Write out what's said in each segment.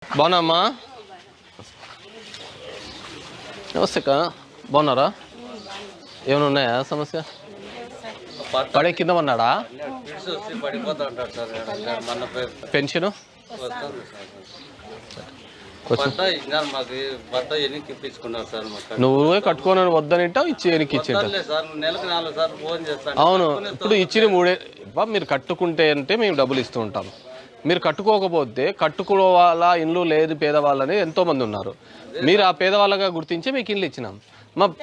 బాగున్నామ్మా? నమస్తే అక్క, బాగున్నారా? ఏమైనా ఉన్నాయా సమస్య? పడే కింద ఉన్నాడా? పెన్షన్ నువ్వే కట్టుకొని వద్దని ఇచ్చి ఎనికి ఇచ్చింట. అవును, ఇప్పుడు ఇచ్చిన మీరు కట్టుకుంటే అంటే మేము డబ్బులు ఇస్తూ ఉంటాం. మీరు కట్టుకోకపోతే కట్టుకోవాలా ఇల్లు లేదు పేదవాళ్ళని ఎంతో మంది ఉన్నారు. మీరు ఆ పేదవాళ్ళగా గుర్తించి మీకు ఇల్లు ఇచ్చినాం.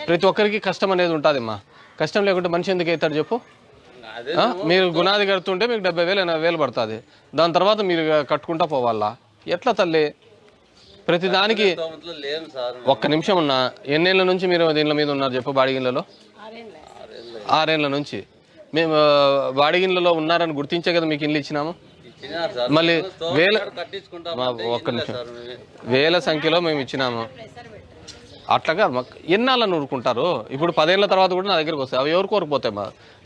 ప్రతి ఒక్కరికి కష్టం అనేది ఉంటుంది. కష్టం లేకుంటే మనిషి ఎందుకు అవుతాడు చెప్పు? మీరు గుణాది కడుతుంటే మీకు 70,000 80,000 పడుతుంది. దాని తర్వాత మీరు కట్టుకుంటా పోవాలా ఎట్లా తల్లి? ప్రతిదానికి ఒక్క నిమిషం ఉన్నా. ఎన్నేళ్ల నుంచి మీరు దీనిల మీద ఉన్నారు చెప్పు? బాడిగిన్లలో 6 ఏళ్ల నుంచి మేము బాడిగిన్లలో ఉన్నారని గుర్తించే కదా మీకు ఇల్లు ఇచ్చినాము. మళ్ళీ ఒక్క నిమిషం, వేల సంఖ్యలో మేము ఇచ్చినాము. అట్లాగా ఎన్నాళ్ళని ఊరుకుంటారు? ఇప్పుడు 10 ఏళ్ల తర్వాత కూడా నా దగ్గరకు వస్తాయి. అవి ఎవరు కోరిపోతాయి?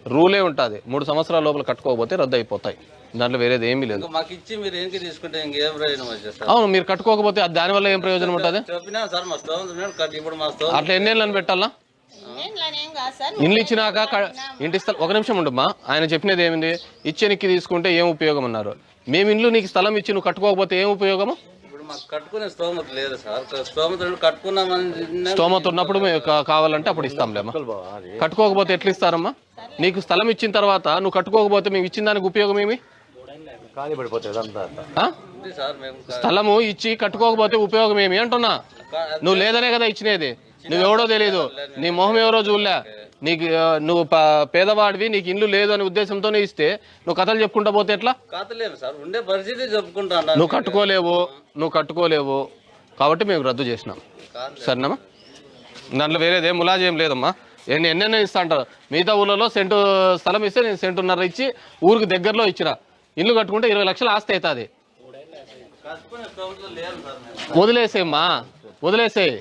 రూలే ఉంటుంది, 3 సంవత్సరాల లోపల కట్టుకోకపోతే రద్దు అయిపోతాయి. దాంట్లో వేరేది ఏమీ లేదు. అవును, మీరు కట్టుకోకపోతే దానివల్ల ఏం ప్రయోజనం ఉంటుంది? అట్లా ఎన్నేళ్ళని పెట్టాలా? ఇల్లు ఇచ్చినాక ఇంటి స్థలం ఒక నిమిషం ఉండమ్మా. ఆయన చెప్పినది ఏమింది? ఇచ్చేనికి తీసుకుంటే ఏం ఉపయోగం అన్నారు. మేము ఇల్లు నీకు స్థలం ఇచ్చి నువ్వు కట్టుకోకపోతే ఏం ఉపయోగము? స్తోమత ఉన్నప్పుడు కావాలంటే అప్పుడు ఇస్తాంలేమ్మా. కట్టుకోకపోతే ఎట్లా ఇస్తారమ్మా? నీకు స్థలం ఇచ్చిన తర్వాత నువ్వు కట్టుకోకపోతే మేము ఇచ్చిన దానికి ఉపయోగం ఏమి? స్థలము ఇచ్చి కట్టుకోకపోతే ఉపయోగం ఏమి అంటున్నా. నువ్వు లేదనే కదా ఇచ్చినది. నువ్వెవడో తెలియదు, నీ మొహం ఎవరో చూడలే. నీకు నువ్వు పేదవాడివి, నీకు ఇల్లు లేదు అనే ఉద్దేశంతోనే ఇస్తే నువ్వు కథలు చెప్పుకుంటా పోతే ఎట్లా? నువ్వు కట్టుకోలేవు కాబట్టి మేము రద్దు చేసినాం. సరేనమ్మా, దాంట్లో వేరేదేం ములాజేం లేదమ్మా. ఎన్నెన్నో ఇస్తా అంటారు. మిగతా ఊళ్ళలో సెంటు స్థలం ఇస్తే నేను 1.5 సెంటు ఇచ్చి ఊరికి దగ్గరలో ఇచ్చిన. ఇల్లు కట్టుకుంటే 20 లక్షల ఆస్తి అవుతుంది. వదిలేసేమ్మా, వదిలేసేయి.